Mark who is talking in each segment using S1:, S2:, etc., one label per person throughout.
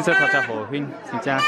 S1: 色头只和平，真正。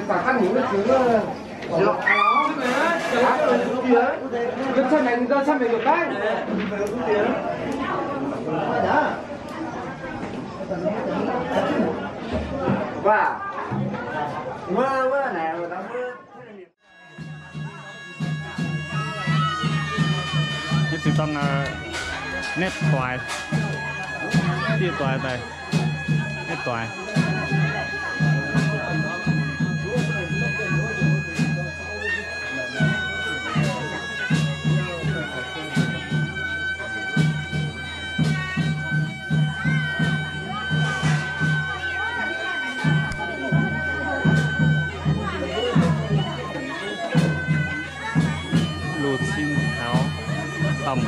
S2: Cả khăn những cái thứ cái chân này ra chân này được đấy. Và mưa này
S1: nhất chỉ tông nét toài tia toài đây nét toài lụt xin áo tầm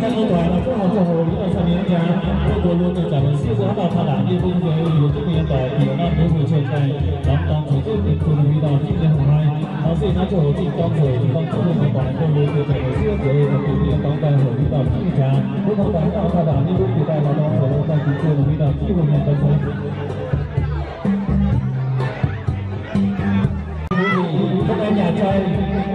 S3: Các công đoàn là phối hợp cùng hội với xã Miễn Trà, tôi luôn được trả lời siêu giá vào thảo đảng như vùng về nhiều cái miền tỏi nhiều năm với người chơi này, đóng tòng chủ tịch tỉnh cùng huy động chính quyền hồng hai, nó sẽ nói cho hội chính con rồi thì con chủ tịch quản tôi luôn được trả lời siêu về và thực hiện đóng tài hội huy động chính trà, với công đoàn vào thảo đảng như vùng về là đóng rồi tại chính quyền huy động chính quyền nhân dân. Các em nhà trai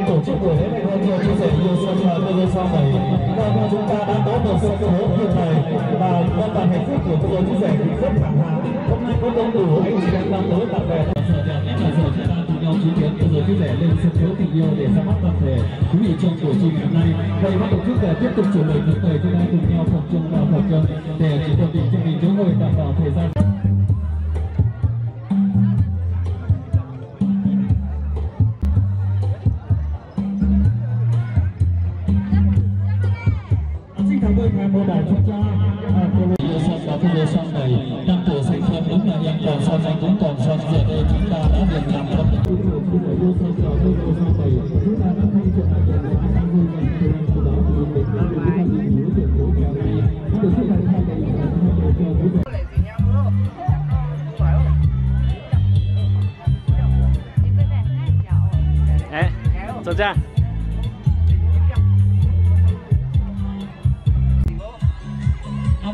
S3: tổ chức buổi lễ này hơn nhiều chia sẻ nhiều sân và tôi lên sau này và chúng ta đã có một sân khấu như này và các bạn hạnh phúc của tôi chia sẻ rất thẳng thắn. Hôm nay có đông đủ anh chị em đang tới bạn bè sở đẹp nhất là giờ chúng ta cùng nhau chứng kiến tôi chia sẻ lên sân khấu tình yêu để ra mắt tập thể quý vị trong buổi trình ngày hôm nay. Vậy ban tổ chức để tiếp tục chuyển lời một thời chúng ta cùng nhau tập trung vào tập trung để chỉ ổn định cho mình chỗ ngồi đảm bảo thời gian. Mô đảo chúng ta cô lô sang này đang tổ xây thêm đúng làยังcòn son anh cũng còn son giờ đây chúng ta đã việc làm tốt chúng ta đã thay cho anh để sang vui này từ đó thì mình đã được tham dự nhiều chuyện của ngày nay được sự thành công
S1: 哎，走这样。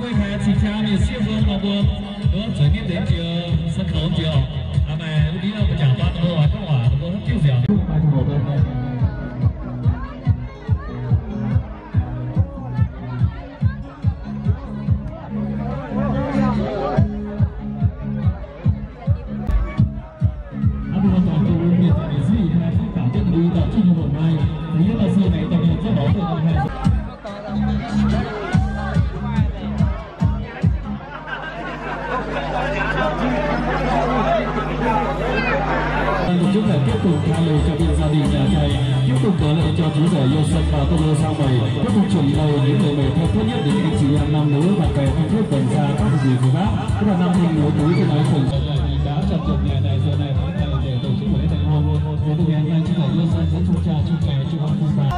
S3: Với hệ chị cha mình siêu vương là vương có chuyển tiếp đến chiều sân khấu chiều mà lúc đi đâu mà chẳng toàn đồ không hỏa đồ rất kêu dẻo bài thủ một thôi. Chúng ta tiếp tục tha lời cho viên gia đình nhà trai, tiếp tục có lời cho chú rể yêu sân và tô lô sang bày, tiếp tục chuẩn lời những lời mời thân thiết nhất đến anh chị em nam nữ bạn bè thân thiết gần xa các vị của bác. Tức là năm hình nối túi tôi nói phần đã chọn chọn ngày này giờ này mỗi ngày để tổ chức buổi lễ thành hôn. Để thực hiện anh chú rể yêu sân sẽ chúc cha chúc mẹ chúc con vui vẻ.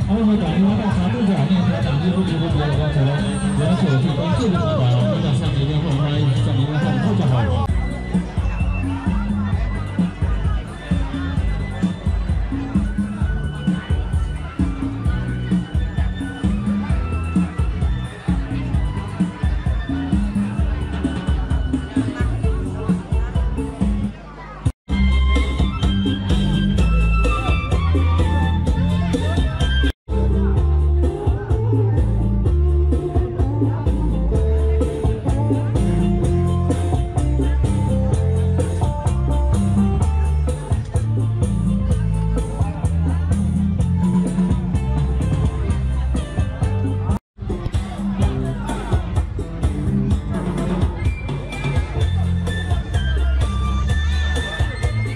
S3: Hôm nay cả những bạn khá đơn giản nên đã như một điều một điều là trở lại. Để trở thì có chưa được bảo là sang đến hôm nay sang đến hôm không trả hỏi.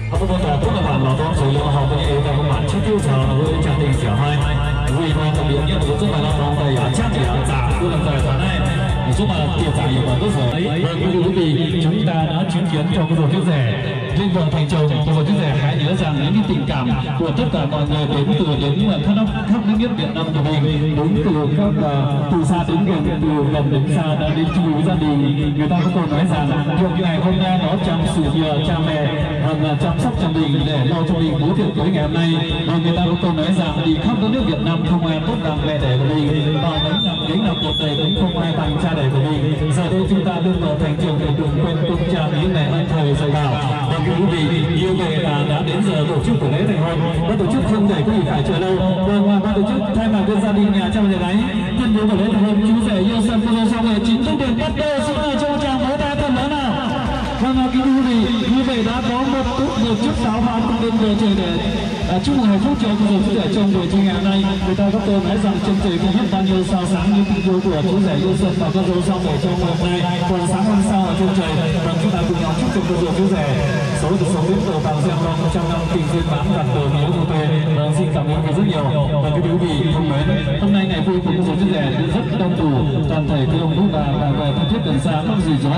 S3: 好多大多的话，老多水流好多也在我们去调查，我家庭小孩，为我特别因为中国老多的呀，家里啊，咋不能在台内，你说嘛，调查有蛮多水，quý vị chúng ta đã chứng kiến trong cái buổi chia sẻ liên quan thành chồng của buổi chia sẻ hãy nhớ rằng những cái tình cảm của tất cả mọi người đến từ những khắp nước nhất Việt Nam của mình, đến từ các từ xa đến gần, từ gần đến xa đã đến chung với gia đình. Người ta có câu nói rằng việc ngày hôm nay nó chăm sửa nhờ cha mẹ chăm sóc cho mình để lo cho mình bố tiệc cưới ngày hôm nay. Và người ta có câu nói rằng đi khắp các nước Việt Nam không ai tốt bằng mẹ đẻ của mình, và đến là cuộc đời cũng không ai bằng cha đẻ của mình. Giờ đây chúng ta đương vào thành trường để đừng quên tôn cha những ngày ân thời dạy bảo. Và quý vị như vậy là đã đến giờ tổ chức buổi lễ thành hôn. Ban tổ chức không để quý vị phải chờ lâu. Và ban tổ chức thay mặt bên gia đình nhà trai nhà gái nhân buổi lễ thành hôn chú rể yêu sân cô dâu xong rồi chính thức được bắt đầu. Xin mời cho chàng vỗ tay thật lớn nào. Vâng, quý vị như vậy đã có một chút pháo hoa cùng đến giờ trời để chúc mừng hạnh phúc cho cô dâu chú rể trong buổi trưa ngày hôm nay. Người ta có câu nói rằng chân trời không biết bao nhiêu sao sáng như tình yêu của chú rể yêu sân và cô dâu xong rồi trong ngày hôm nay còn sáng hơn sao ở trên trời. Và chúng ta cùng nhau chúc cho cô dâu chú rể số được sống đến đầu vàng giang long trong năm tình duyên mãn gặp đời nhớ vô tề. Xin cảm ơn rất nhiều. Và quý vị thân mến, hôm nay ngày vui của cô dâu chú rể rất đông đủ, toàn thể quý ông bố bà về thân thiết gần xa không gì gió.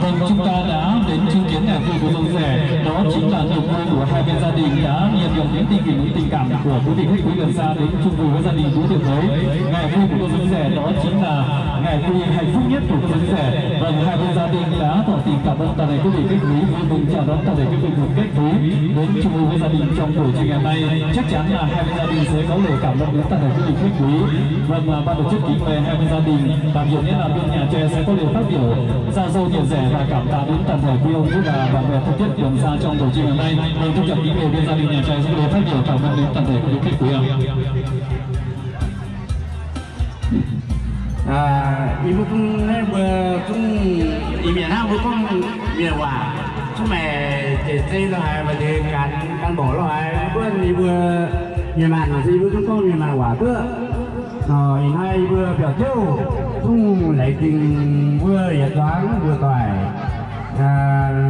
S3: Vâng, chúng ta đã đến chứng kiến ngày vui của cô dâu chú rể, đó chính là niềm vui của hai bên gia đình đã nhận được những tình cảm của quý vị khách quý gần xa đến chung vui với gia đình bố tiệc cưới. Ngày vui của cô dâu chú rể đó chính là ngày vui hạnh phúc nhất của cô dâu chú rể. Vâng, hai bên gia đình đã tỏ tình cảm ơn toàn thể quý vị khách quý vui mừng chào đón toàn thể quý vị khách quý đến chung vui với gia đình trong buổi chiều ngày hôm nay. Chắc chắn là hai bên gia đình sẽ có lời cảm ơn đến toàn thể quý vị khách quý. Vâng, ban tổ chức kính mời hai bên gia đình, đặc biệt nhất là bên nhà trai sẽ có lời phát biểu giao dâu nhận rẻ và cảm tạ đến toàn thể quý ông chú bà bạn bè thân thiết gần xa trong buổi chiều ngày hôm nay. Vâng, xin chào kính mời bên gia đình nhà trai sẽ có lời phát biểu cảm ơn đến toàn thể quý vị khách quý ạ.
S4: Ibu cũng miền Nam cũng miền Hòa chúng mày chơi là hai và thì cán bộ là hai bữa ibu miền Nam là gì ibu cũng có miền Nam Hòa bữa rồi nay vừa biểu châu cũng lấy tình vừa giải toán vừa toại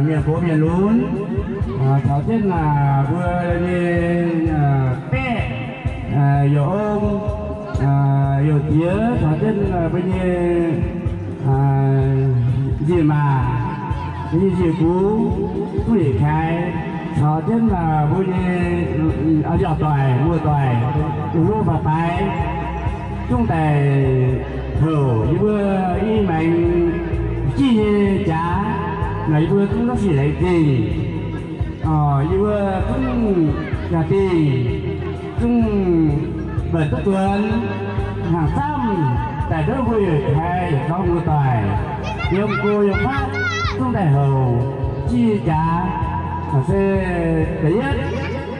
S4: miền phố miền lún cháu chết là vừa như bé dỗ ôm yêu tía thỏa thích là bây giờ gì mà như gì cũ cũng để khai thỏa thích là bây giờ ở dọc toài mua toài mua và tay chúng ta thử như vừa y mạnh chi trả lấy vừa cũng nó chỉ lấy gì như vừa cũng trả tiền cũng bởi tất tuần hàng trăm tại đất vui hay có mua tài yêu cô yêu phát không thể hầu chi trả mà sẽ để nhất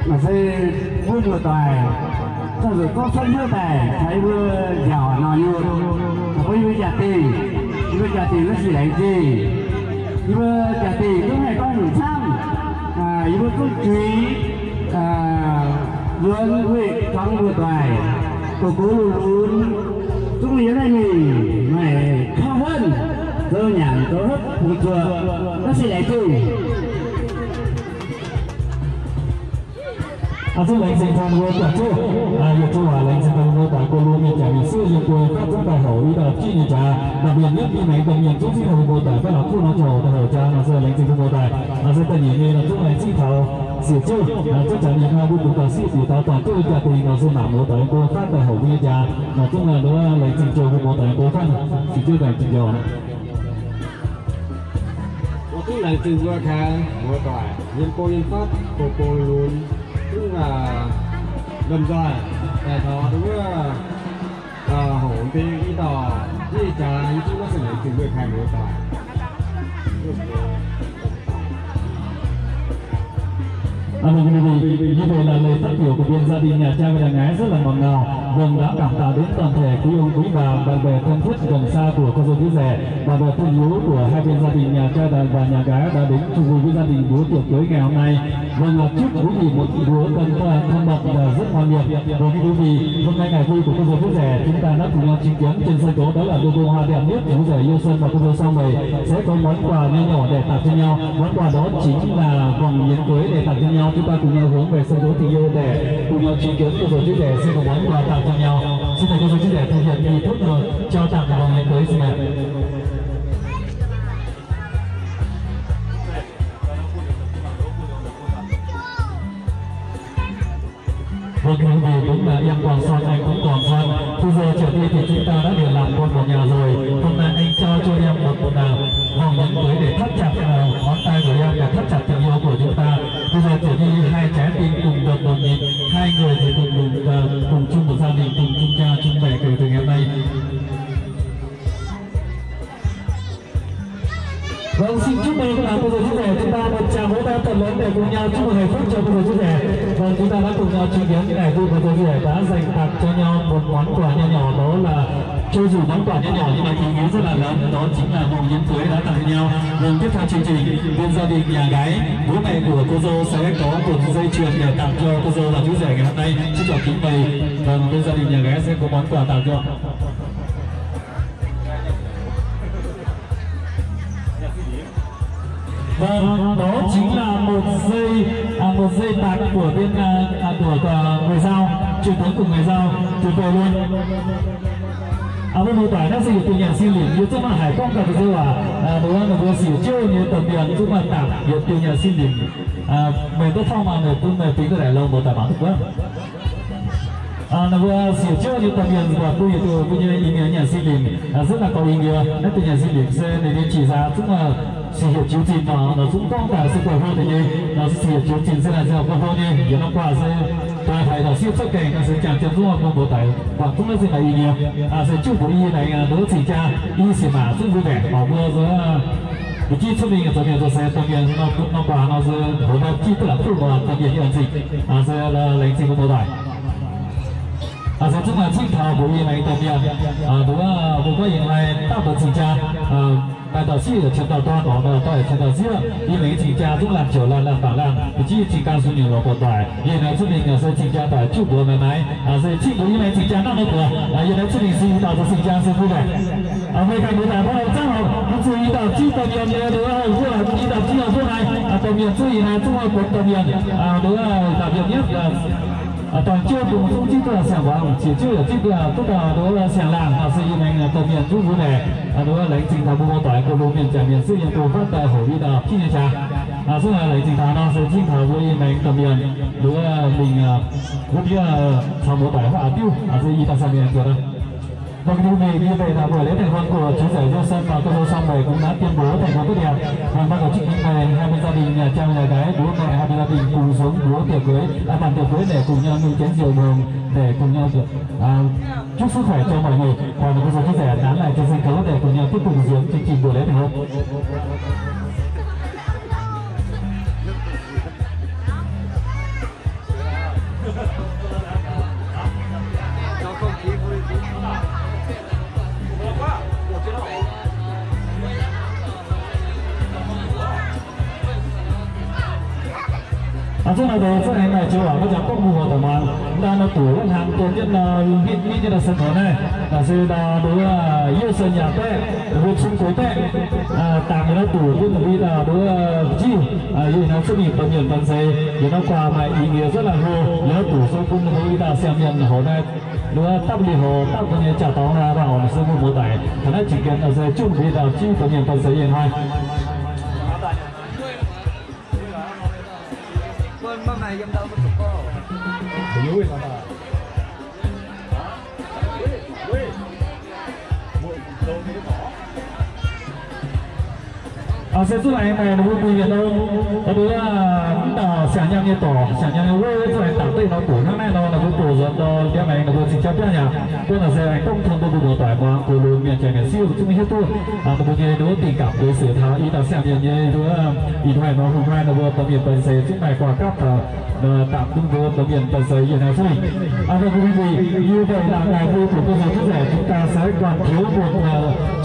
S4: mà sẽ mua tài cho rồi có phân mua tài thấy vừa giàu nào luôn với vừa trả tiền nó chỉ lấy gì vừa trả tiền cũng phải có hàng trăm vừa cũng quý luôn vui trong mua tài cô luôn chúng lý này mình mày không hơn cơ nhàn cơ hấp một thừa nó sẽ lại từ
S3: Xin lệnh xin tham gia tập trung việc câu hỏi lệnh xin tham gia tại cô luôn nhận trả việc xưa dân quê các quốc đại hội ý đợt chi nhận trả đặc biệt nhất khi này đồng nhận chúc xin hồng bộ tại các lão khu nó trổ tại hội cha là sẽ lệnh xin tham gia tại sẽ tên nhìn như là chúc lệnh xin thầu sửa chữa chắc chắn những hai buổi chúng ta sẽ tạo toàn cho gia đình nó sẽ làm một tại cô phát tại hội như cha mà chung là đó lệnh xin cho một tại cô khăn chỉ chưa tại trình dọn
S2: cũng là trình do khang một tại nhân cô nhân phát cô luôn cũng là đầm rồi tại đó đúng là hổ thì ý tỏ gì trả những chúng nó sẽ lấy trình do khang một tại
S3: Vâng, như vậy là lời phát biểu của bên gia đình nhà trai và nhà gái rất là ngọt ngào. Vâng, đã cảm tạ đến toàn thể quý ông quý bà, bạn bè thân thiết gần xa của cô dâu quý rể, bà bè thân hiếu của hai bên gia đình nhà trai và nhà gái đã đến chung vui với gia đình bữa tiệc cưới ngày hôm nay. Vâng, chúc quý vị một bữa tân thân mật và rất ngon miệng. Vâng, quý vị, hôm nay ngày vui của cô dâu quý rể, chúng ta đã cùng nhau chứng kiến trên sân khấu đó là đôi bông hoa đẹp nhất chú rể yêu xuân và cô dâu sau này sẽ có món quà nho nhỏ để tặng cho nhau. Món quà đó chính là vòng miếng cưới để tặng cho nhau. Chúng ta cùng nhau hướng về sân khấu tình yêu để cùng nhau chứng kiến cô dâu chú rể sẽ có món quà tặng cho nhau. Xin mời cô dâu chú rể thực hiện nghi thức trao tặng vòng miếng cưới. Xin mời. Vâng, quý vị, đúng là em còn son, anh cũng còn son. Bây giờ trở đi thì chúng ta đã được làm con một nhà rồi. Hôm nay anh cho em một vòng miếng cưới để thắt chặt ngón tay của em, để thắt chặt tình yêu của chúng ta. Bây giờ trở đi hai trái tim cùng được đồng nhịp, hai người thì cùng chung một gia đình, cùng chung cha chung mẹ kể từ ngày hôm nay. Vâng, xin chúc mừng cô dâu chú rể, chúng ta một tràng vỗ tay thật lớn để cùng nhau chúc mừng hạnh phúc cho cô dâu chú rể. Vâng, chúng ta đã cùng nhau chứng kiến những ngày vui cô dâu chú rể đã dành tặng cho nhau một món quà nho nhỏ, đó là cho dù món quà nho nhỏ nhưng mà ý nghĩa rất là lớn, đó chính là vòng miếng cưới đã tặng cho nhau. Vâng, tiếp theo chương trình, bên gia đình nhà gái, bố mẹ của cô dâu sẽ có một dây chuyền để tặng cho cô dâu và chú rể ngày hôm nay. Xin chào kính mời. Vâng, bên gia đình nhà gái sẽ có món quà tặng cho. Vâng, đó chính là một dây bạc của bên của người Dao, truyền thống của người Dao tuyệt vời luôn. Vâng, một tỏi nó sử dụng từ nhà xin liền như trong hải công cả dâu đúng không? Vừa sử dụng như tầm tiền chúng ta tặng từ nhà xin liền. Mình tốt phong mà người cũng người tính cái này lâu một tài bản thực quá. Nó vừa sử dụng như tầm tiền và tôi từ như ý nghĩa nhà xin liền rất là có ý nghĩa. Nó từ nhà xin liền sẽ để chỉ ra chúng là sử dụng chiếu trình nó cũng có cả sự quay vô thì như nó sử dụng chiếu trình sẽ là sao quay vô như giờ nó qua sẽ tôi thấy là siêu xuất cảnh sẽ chẳng chân dung không bộ tài và cũng là gì là ý nghĩa sẽ chúc buổi y này đỡ chỉ cha y xì mà rất vui vẻ bảo mưa giữa cái chi xuất mình ở chỗ này tôi sẽ tâm viên nó qua nó sẽ hồi nào chi tức là phụ mà tâm viên như anh gì sẽ là lãnh sinh của bộ tài sẽ chúc là chính thảo buổi y này tâm viên đúng là bộ có hiện nay tạo được chỉ cha bài đạo sĩ ở trên tàu toan đó là tại trên tàu riêng đi lấy chỉ cha giúp làm trở làm bảo làm chỉ cao số nhiều của tỏi hiện nay chúng mình sẽ chỉ cha tỏi chúc bữa ngày mai sẽ chỉ bữa này chỉ cha năm nữa hiện nay chúng mình xin tàu cho chỉ cha sẽ vui vẻ về cạnh bữa này bắt đầu chắc rồi nó chú ý tàu chi tàu miền nữa đúng không vừa là chi tàu chi ở chỗ này tàu miền chú ý là chúng tôi của tàu miền đúng là đặc biệt nhất là toàn chưa cùng không chỉ là sản phẩm chỉ chưa là chỉ là tất cả đó là sản làm và xây dựng thành tàu miền chú vui vẻ đó là lấy trình thảo bộ tỏi của bộ miền trà miền xây dựng cổ phát tại hội đi đào chi nhà trà rất là lấy trình thảo nó sẽ trình thảo bộ miền tàu miền đó là mình cũng như là thảo bộ tỏi và tiêu xây dựng tại sản miền rồi đó. Vâng, như vậy là buổi lễ thành hôn của chú rể Dâu Sơn và cô dâu xong rồi cũng đã tuyên bố thành hôn tốt đẹp. Và ban tổ chức mời hai bên gia đình nhà trai nhà gái, bố mẹ hai bên gia đình cùng xuống bữa tiệc cưới, bàn tiệc cưới để cùng nhau nâng chén rượu mừng để cùng nhau chúc sức khỏe cho mọi người. Còn cô dâu chú rể tán lại trên sân khấu để cùng nhau tiếp tục diễn chương trình buổi lễ thành hôn. Trước này thì rất là chiều ở cái dạng có mùa của mà đang là tuổi hàng tuần nhất là như là sân khấu này là sự là đối yêu sơn nhà tệ việc xung cuối tệ tạm cái nó tuổi cũng là vì là đối chi như nó xuất hiện tầm nhìn tầm xây thì nó qua mà ý nghĩa rất là hô nhớ tuổi số cũng là vì là xem nhận hồ này đối tắp đi hồ tắp cái như chào tao ra vào sân khấu mùa tải thành ra chỉ cần là sẽ chung vì là chi tầm nhìn tầm xây hiện hai
S5: hôm nay em đâu có chụp cô. Vui mà.
S3: sẽ出来买的不一样咯，我哋想象嘅多，想象嘅會出嚟答對我估，ข้างในเรา估ตัว咗到點樣เรา直接變樣，嗰陣時ต้องทน到ตัว大嘛，กูรู้面前嘅事，仲未喺度，เรา嘅ดูตีกับดูเสือเท้าอีตาเสียงเย็นๆดูอีไทยน้องคนไทยเราตัวเมียเป็นเสือจุ่มไปกว่ากับตามตุ้งตัวเมียเป็นเสืออย่างนั้นใช่เราคุณผู้อยู่ในหลังงานผู้ถูกตัวผู้ใหญ่chúng ta sẽ còn thiếu một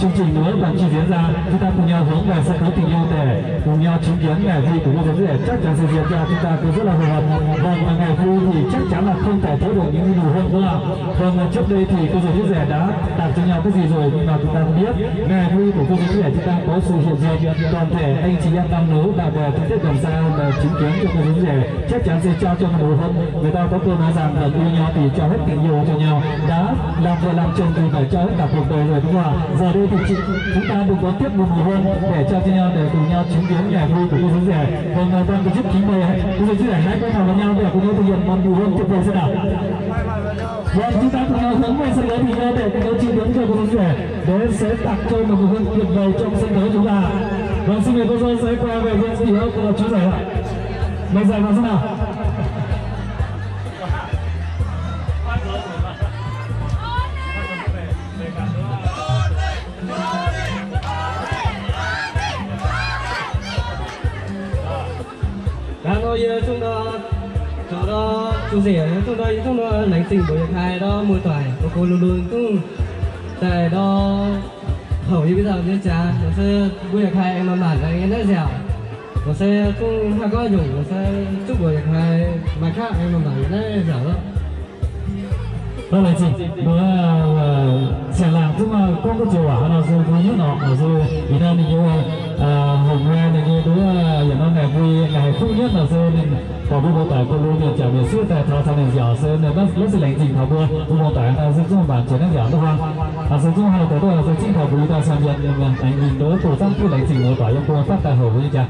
S3: chương trình nữa bằng chi diễn ra chúng ta cùng nhau hướng về sân khấu tình yêu để cùng nhau chứng kiến ngày vui của cô để chắc chắn sẽ diễn ra chúng ta cũng rất là hồi hộp vâng và ngày vui thì chắc chắn là không thể thiếu được những nụ hôn nữa ạ vâng trước đây thì cô giáo rẻ đã tặng cho nhau cái gì rồi nhưng mà chúng ta không biết ngày vui của cô giáo rẻ chúng ta có sự hiện diện toàn thể anh chị em nam nữ bạn bè thân thiết gần xa và chứng kiến cho cô giáo rẻ chắc chắn sẽ trao cho một nụ hôn người ta có câu nói rằng là yêu nhau thì trao hết tình yêu cho nhau đã làm vợ làm chồng thì phải trao hết cả cuộc đời rồi đúng không ạ giờ đây thì chúng ta đừng có tiếp một nụ hôn để trao cho nhau để cùng nhau chứng kiến ngày vui của cô giáo rẻ vâng vâng tôi giúp kính mời cô giáo rẻ hãy quay mặt vào nhau để cùng nhau thực hiện một nụ hôn tuyệt vời sẽ nào vâng chúng ta cùng nhau hướng về sân khấu thì nhau để cùng nhau chứng kiến cho cô giáo rẻ để sẽ tặng cho một nụ hôn tuyệt vời trong sân khấu chúng ta vâng xin mời cô giáo sẽ qua về những gì của chú rẻ ạ mời rẻ vào xem nào
S5: rồi chúng đó chú rể chúng đó lãnh tình của việc hai đó mùa toài của cô luôn luôn cũng tại đó hầu như bây giờ như cha nó sẽ vui việc hai em làm bản là nghe rất dẻo nó sẽ cũng hay có dùng nó sẽ chúc của việc hai mà khác em làm bản rất dẻo đó
S3: đó là gì đó sẽ làm chúng mà có cái chiều quả nó rồi vui nhất nó rồi vì nên như hôm nay như đó giờ nó ngày vui ngày vui nhất là rồi nên có bộ tài cô luôn được chào về suốt tại thao thao này dẻo rồi nên nó sẽ lãnh trình thao bữa bộ tài là sẽ dùng bản chế nó dẻo đúng không sẽ dùng hai cái đó là sẽ chính thao vui ta xem nhận anh nhìn đó tổ chức cái lãnh trình bộ tài trong cô phát tài hậu với cha